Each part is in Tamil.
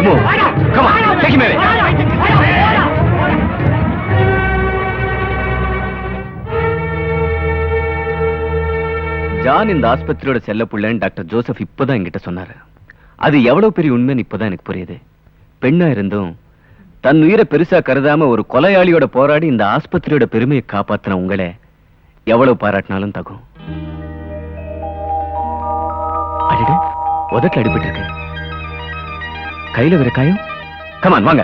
Move. Come on, take him away. John இந்த ஆஸ்பத்திரியோட செல்ல புள்ளன்னு டாக்டர் ஜோசப் இப்பதான் என்கிட்ட சொன்னாரு. அது எவ்வளவு பெரிய உண்மைன்னு இப்பதான் எனக்கு புரியுது. பெண்ணா இருந்தும் தன் உயிரை பெருசா கருதாம ஒரு கொலையாளியோட போராடி இந்த ஆஸ்பத்திரியோட பெருமையை காப்பாத்தின உங்களை எவ்வளவு பாராட்டினாலும் தகும். அடிடு, உதட்டு அடிபட்டு இருக்கு. கையில வேற காயம். கமான் வாங்க.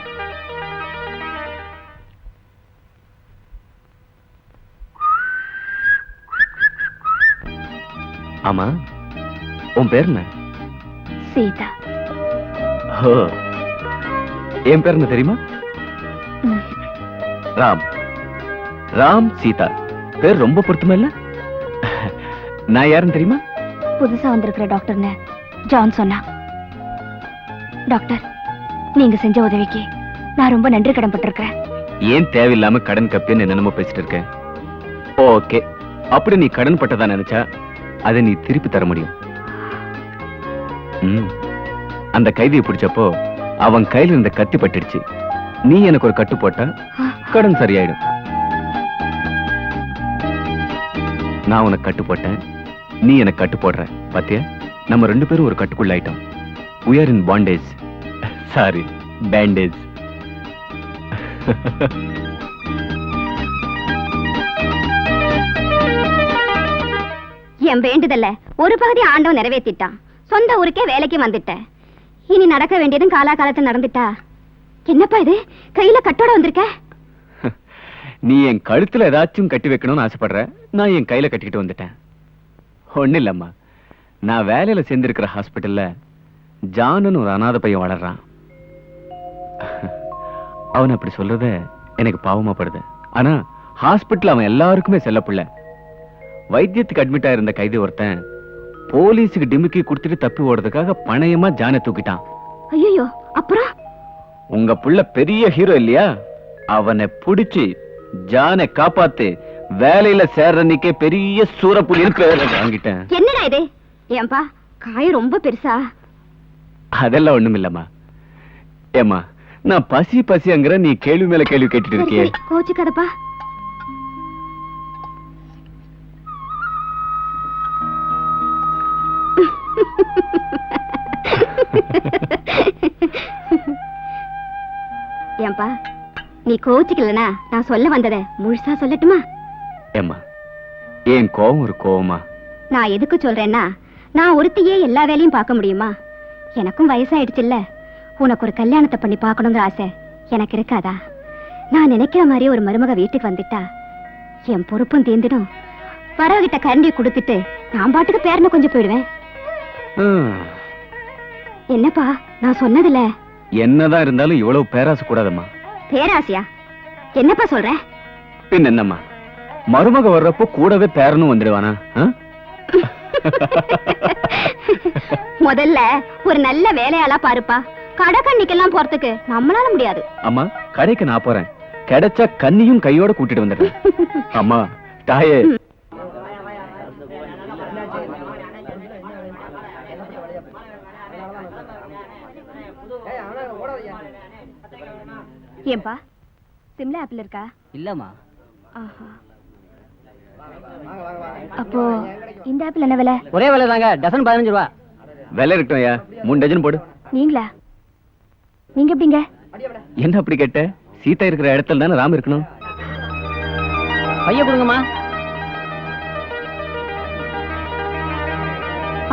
ஆமா, உன் பேர் என்ன? சீதா. என் பேர் என்ன தெரியுமா? ராம். ராம் சீதா பேர் ரொம்ப பொருத்தமா இல்ல? நான் யாருன்னு தெரியுமா? புதுசா வந்திருக்கிற டாக்டர்னு ஜான் சொன்னா. டாக்டர், நீங்க செஞ்ச உதவிக்கு நான் ரொம்ப நன்றி கடன் பட்டிருக்கேன். ஏன் தேவையில்லாம கடன் கப்பின்னு என்னென்னமோ பேசிட்டு இருக்கேன். ஓகே, அப்படி நீ கடன் பட்டதா நினைச்சா அதை நீ திருப்பி தர முடியும். அந்த கைதியை பிடிச்சப்போ அவன் கையில இருந்த கத்தி பட்டுடுச்சு. நீ எனக்கு ஒரு கட்டு போட்டா கடன் சரியாயிடும். நான் உனக்கு கட்டு போட்டேன், நீ எனக்கு கட்டு போடுற. பாத்தியா, நம்ம ரெண்டு பேரும் ஒரு கட்டுக்குள்ள ஆயிட்டோம். We are in bondage. Sorry, bandage. என் வேண்டுதல்ல ஒரு பகுதி ஆண்டவன் நிறைவேற்றிட்டான். சொந்த ஊருக்கே வேலைக்கு வந்துட்டேன். இனி நடக்க வேண்டியதும் காலாகாலத்துல நடந்துட்டா. என்னப்பா இது, கையில கட்டோட வந்திருக்க? நீ என் கழுத்துல ஏதாச்சும் கட்டி வைக்கணும்னு ஆசைப்படுற, நான் என் கையில கட்டிக்கிட்டு வந்துட்டேன். ஒண்ணு இல்லம்மா, நான் வேலையில சேர்ந்திருக்கிற ஹாஸ்பிட்டல்ல ஜானன் ஒரு அநாத பையன் வளர்றான். அவன் அப்படி சொல்றத எனக்கு பாவமா படுது. ஆனா ஹாஸ்பிட்டல் அவன் எல்லாருக்குமே செல்ல பிள்ளை. வைத்தியத்துக்கு அட்மிட் ஆயிருந்த கைதி ஒருத்தன் போலீஸுக்கு டிமிக்கி கொடுத்துட்டு தப்பி ஓடுறதுக்காக பணையமா ஜானை தூக்கிட்டான். ஐயோ, அப்புறம் உங்க புள்ள பெரிய ஹீரோ இல்லையா, அவனை புடிச்சு ஜானை காப்பாத்து வேலையில சேர்றன்னைக்கே பெரிய சூரப்புலின்னு பேர் வாங்கிட்டேன். என்னடா இது? ஏன்பா காயம் ரொம்ப பெருசா? அதெல்லாம் ஒண்ணும் இல்லம்மா. ஏமா, நான் பசி பசிங்கிற நீ கேள்வி மேல கேள்வி கேட்டுட்டு இருக்கியே. கோச்சுக்காதப்பா. ஏன்பா, நீ கோச்சுக்கலனா நான் சொல்ல வந்தத முழுசா சொல்லட்டுமா? ஏமா, ஏன் கோவம் ஒரு கோவமா? நான் எதுக்கு சொல்றேன்னா, நான் ஒருத்தியே எல்லா வேலையும் பார்க்க முடியுமா? எனக்கும் வயசாயிடுச்சுல்ல. உனக்கு ஒரு கல்யாணத்தை பண்ணி பார்க்கணுங்கிற ஆசை எனக்கு இருக்காதா? நான் நினைக்கிற மாதிரி ஒரு மருமக வீட்டுக்கு வந்துட்டா என் பொறுப்பும் தீர்ந்துடும். வரவகிட்ட கரண்டி கொடுத்துட்டு நான் பாட்டுக்கு பேரனை கொஞ்சம் போயிடுவேன். என்னப்பா நான் சொன்னதுல? என்னதான் இருந்தாலும் இவ்வளவு பேராசை கூடாதம்மா. பேராசையா? என்னப்பா சொல்ற? பின் என்னம்மா, மருமக வர்றப்போ கூடவே பேரனும் வந்துடுவானா? முதல்ல ஒரு நல்ல வேலையாளா பாருப்பா. கடை கண்ணிக்கெல்லாம் போறதுக்கு நம்மளால முடியாது. அம்மா, கடைக்கு நான் போறேன். கிடைச்சா கண்ணியும் கையோட கூட்டிட்டு வந்துடுறேன். அம்மா தாயே. ஏன்பா, சிம்லா ஆப்பிள் இருக்கா? இல்லம்மா. அப்போ இந்த ஆப்பிள் என்ன விலை? ஒரே விலை தாங்க, டசன் 15 ரூபா. விலை இருக்கட்டும் ஐயா, 3 டஜன் போடு. நீங்களா? நீங்க எப்படிங்க? என்ன அப்படி கேட்ட? சீதா இருக்கிற இடத்துல தானே ராம் இருக்கணும். பைய கொடுங்கம்மா.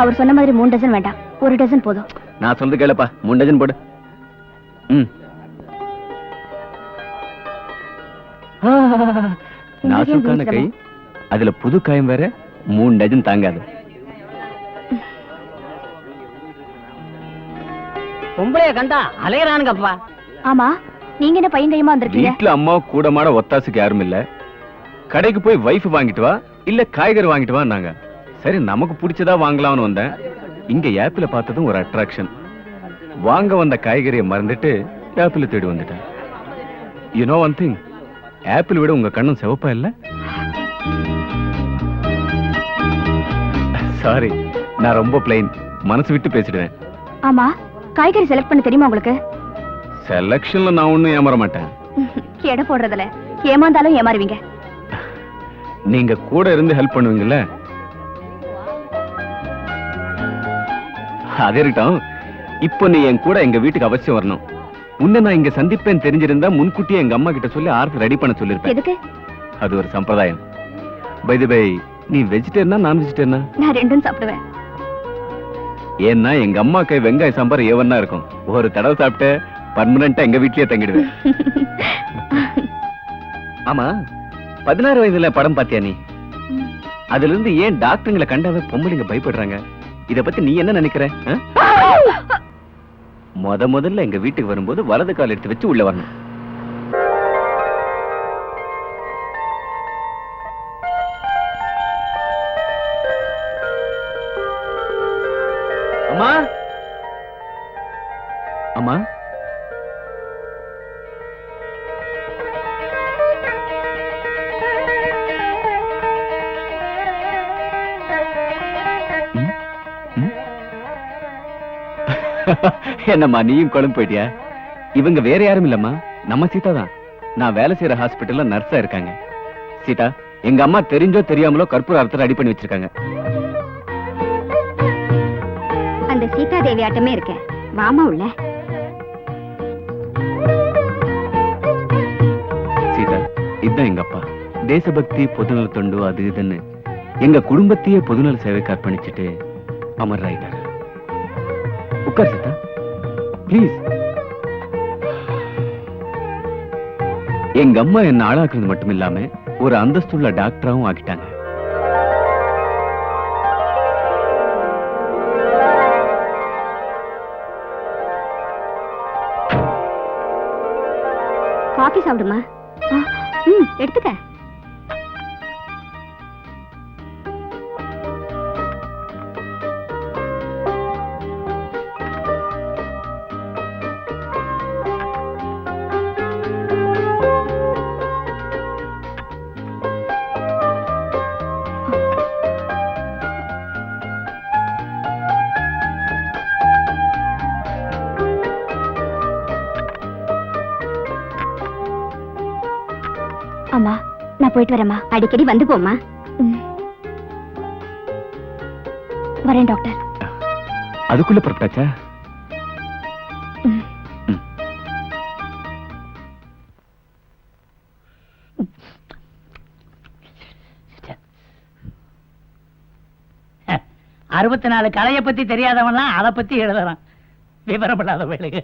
அவர் சொன்ன மாதிரி 3 டஜன் வேண்டாம், 1 டஜன் போதும். நான் சொல்றது கேளப்பா, 3 டஜன் போடு. நாசுக்கான கை, அதுல புது காயம் வேற. 3 டஜன் தாங்காது. பொம்பளைய கண்டா அலையறானுங்கப்பா. ஆமா, நீங்க என்ன பையன் கையுமா வந்திருக்கீங்க? வீட்டுல அம்மா கூட மாட ஒத்தாசுக்கு யாரும் இல்ல. கடைக்கு போய் வைஃப் வாங்கிட்டு வா, இல்ல காய்கறி வாங்கிட்டு வா நாங்க. சரி, நமக்கு பிடிச்சதா வாங்கலாம்னு வந்தேன். இங்க ஆப்பிள பார்த்ததும் ஒரு அட்ராக்ஷன். வாங்க வந்த காய்கறியை மறந்துட்டு ஆப்பிள தேடி வந்துட்டேன். You know one thing, apple விட உங்க கண்ணும் சிவப்பா இல்ல? சாரி, நான் ரொம்ப பிளைன், மனசு விட்டு பேசிடுவேன். ஆமா, காய்கறி செலக்ட் பண்ண தெரியுமா உங்களுக்கு? செலக்ஷன்ல நான் ஒண்ணும் ஏமாற மாட்டேன். எடை போடுறதுல ஏமாந்தாலும் ஏமாறுவீங்க. நீங்க கூட இருந்து ஹெல்ப் பண்ணுவீங்கல்ல? அது இருக்கட்டும். இப்போ நீ என் கூட எங்க வீட்டுக்கு அவசியம் வரணும். உன்னை நான் இங்க சந்திப்பேன் தெரிஞ்சிருந்தா முன்கூட்டியே எங்க அம்மா கிட்ட சொல்லி ஆர்டர் ரெடி பண்ண சொல்லிருப்பேன். எதுக்கு? அது ஒரு சம்பிரதாயம். பை தி பை, நீ வெஜிடேரியனா நான் வெஜிடேரியனா? நான் ரெண்டும் சாப்பிடுவேன். ஏன்னா எங்க அம்மா கை வெங்காய சாம்பார் ஏவன்னா இருக்கும். ஒரு தடவை சாப்பிட்டு பர்மனண்டா எங்க வீட்லயே தங்கிடுவேன். ஆமா, 16 வயதுல படம் பாத்தியா நீ? அதுல இருந்து ஏன் டாக்டருங்களை கண்டாவே பொம்பளைங்க பயப்படுறாங்க? இத பத்தி நீ என்ன நினைக்கிற? முதல்ல எங்க வீட்டுக்கு வரும்போது வலது கால் எடுத்து வச்சு உள்ள வரணும். அம்மா, அம்மா, என்னம்மா நீயும் குழம்பு போயிட்டியா? இவங்க வேற யாரும் இல்லம்மா, நம்ம சீதா தான். நான் வேலை செய்யற ஹாஸ்பிட்டல்ல நர்ஸா இருக்காங்க. சீதா, எங்க அம்மா தெரிஞ்சோ தெரியாமலோ கற்பூர அர்த்தம் ரெடி பண்ணி வச்சிருக்காங்க. அந்த சீதா தேவி ஆட்டமே இருக்க. வாமா உள்ள. சீதா, இதுதான் எங்க அப்பா. தேசபக்தி, பொதுநல தொண்டு, அது இதுன்னு எங்க குடும்பத்தையே பொதுநல சேவைக்கு அர்ப்பணிச்சுட்டு அமர்றாயிட்டாரு. உட்கார் சீதா, ப்ளீஸ். எங்க அம்மா என்ன ஆளாக்குறது மட்டும் இல்லாம ஒரு அந்தஸ்துள்ள டாக்டராவும் ஆக்கிட்டாங்க. காபி சாப்பிடுமா? எடுத்துக்க. அம்மா, நான் போயிட்டு வரேம்மா. அடிக்கடி வந்து போம்மா. வரேன் டாக்டர். அதுக்குள்ள புறப்பட்டாச்சா? அறுபத்தி 4 கலையை பத்தி தெரியாதவன்லாம் அதை பத்தி எழுதுறான். விவரப்படாத வேலைக்கு.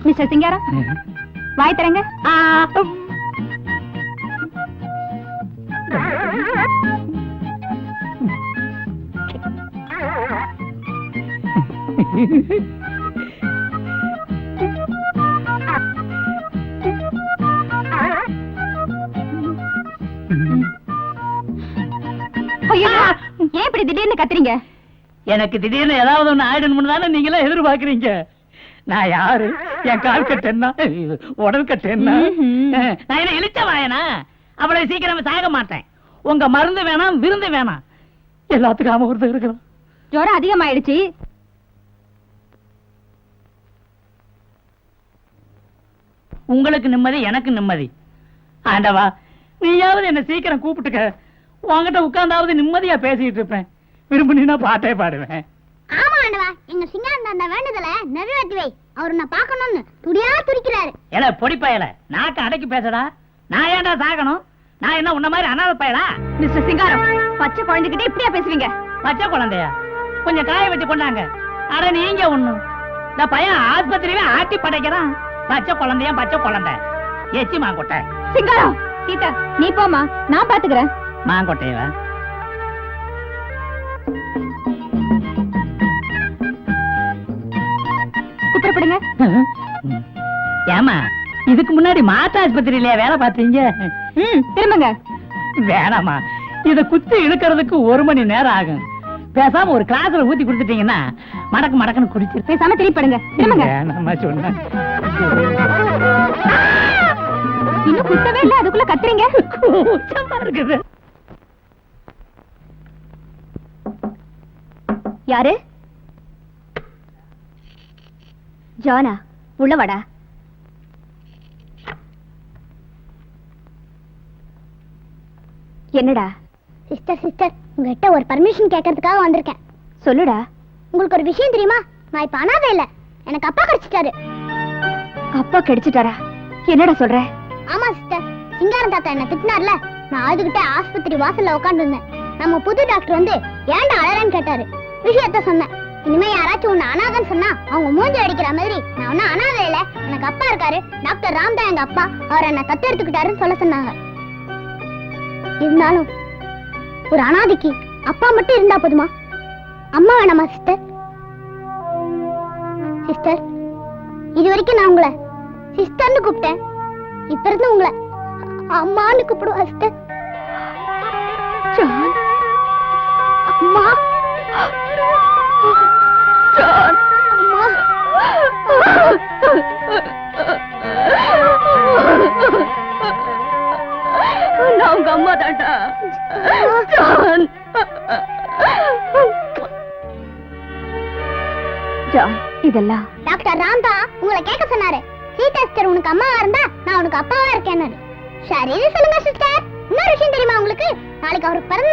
மிஸ்டர் சிங்காரம், வாய் தரங்க. ஏன் இப்படி திடீர்னு கத்துறீங்க? எனக்கு திடீர்னு ஏதாவது ஒண்ணு ஆயிடணும்னு தானே நீங்களே எதிர்பார்க்கறீங்க. நான் யாரு? என் கால் கட்டு என்ன, உடல் கட்டு என்ன? நான் என்ன இழுச்ச வாயனா? அவ்வளவு சீக்கிரம் சாக மாட்டேன். உங்க மருந்து வேணாம், விருந்து வேணாம், எல்லாத்துக்கும் ஆம ஒருத்தர் இருக்கிறோம். ஜுரம் அதிகமாயிடுச்சு. உங்களுக்கு நிம்மதி, எனக்கு நிம்மதி. ஆண்டவா, நீயாவது என்ன சீக்கிரம் கூப்பிட்டுக்க. உங்ககிட்ட உட்கார்ந்தாவது நிம்மதியா பேசிட்டு இருப்பேன். விரும்பினா பாட்டே பாடுவேன். ஆமா ஆண்டவா, எங்க சிங்காரன் அந்த வேண்டுதலை நிறைவேற்றி வை. அவரு நான் பார்க்கணும்னு துடியா துடிக்கிறாரு. ஏல பொடி பயல, நாக்க அடக்கி பேசடா. நான் ஏன்டா சாகணும்? நான் என்ன உன்ன மாதிரி அனாதை பயலா? மிஸ்டர் சிங்காரம், பச்சை குழந்தைகிட்ட இப்படியா பேசுவீங்க? பச்சை குழந்தையா? கொஞ்சம் காய வச்சு கொண்டாங்க. அட நீங்க ஒண்ணு, இந்த பையன் ஆஸ்பத்திரியில ஆட்டி படைக்கிறான். பச்சை குழந்தையா பச்சை குழந்தை, எச்சி மாங்கொட்டை. சிங்காரம், சீதா நீ போமா, நான் பாத்துக்கிறேன். மாங்கொட்டையவா? குப்புறப்படுங்க. ஏமா, இதுக்கு முன்னாடி மாட்டு ஆஸ்பத்திரியில வேலை பார்த்தீங்க? திரும்புங்க. வேணாமா, இத குத்தி இழுக்கிறதுக்கு 1 மணி நேரம் ஆகும். பேசாம ஒரு கிளாஸ்ல ஊத்தி கொடுத்துட்டீங்கன்னா மடக்கு மடக்குன்னு குடிச்சு பேசாம திருப்பிடுங்க. திரும்புங்க. வேணாமா சொன்ன. இன்னும் குத்தவே இல்ல அதுக்குள்ள கத்துறீங்க. கூச்சமா இருக்குது. யாரு? ஜானா, உள்ள வாடா. என்னடா? சிஸ்டர் சிஸ்டர் உங்ககிட்ட ஒரு பர்மிஷன் கேட்கறதுக்காக வந்திருக்கேன். சொல்லுடா. உங்களுக்கு ஒரு விஷயம் தெரியுமா? நான் இப்ப அனாதை இல்ல, எனக்கு அப்பா கிடைச்சிட்டாரு. அப்பா கிடைச்சிட்டாரா? என்னடா சொல்ற? ஆமா சிஸ்டர், சிங்காரம் தாத்தா என்ன திட்டினார்ல, நான் அதுகிட்ட ஆஸ்பத்திரி வாசல்ல உட்கார்ந்து இருந்தேன். நம்ம புது டாக்டர் வந்து ஏன்டா அழறன்னு கேட்டாரு. விஷயத்த சொன்னேன். இனிமே யாராச்சும் உன்னை அனாதைன்னு சொன்னா அவங்க மூஞ்சி அடிக்கிற மாதிரி, நான் ஒன்னும் அனாதை இல்ல, எனக்கு அப்பா இருக்காரு, டாக்டர் ராம் தான் எங்க அப்பா, அவர் என்ன தத்து எடுத்துக்கிட்டாருன்னு சொல்ல சொன்னாங்க. இருந்தாலும் ஒரு அனாதைக்கு அப்பா மட்டும் இருந்தா போதுமா? அம்மா வேணாமா சிஸ்டர்? சிஸ்டர், இது வரைக்கும் நான் உங்களை சிஸ்டர்னு கூப்பிட்டேன், இப்ப இருந்து உங்களை அம்மான்னு கூப்பிடுவா சிஸ்டர். ஜான், அம்மா, ஜான், அம்மா. நான் உங்க அம்மா தான்டா. ஜான். ஜான், இதெல்லாம் டாக்டர் ராம் தான் உங்களை கேட்க சொன்னாரு. சீதா சிஸ்டர் உனக்கு அம்மாவா இருந்தா நான் உனக்கு அப்பாவா இருக்கேன்னு. சரி சொல்லுங்க சிஸ்டர், இன்னொரு விஷயம் தெரியுமா உங்களுக்கு? நாளைக்கு அவருக்கு பிறந்த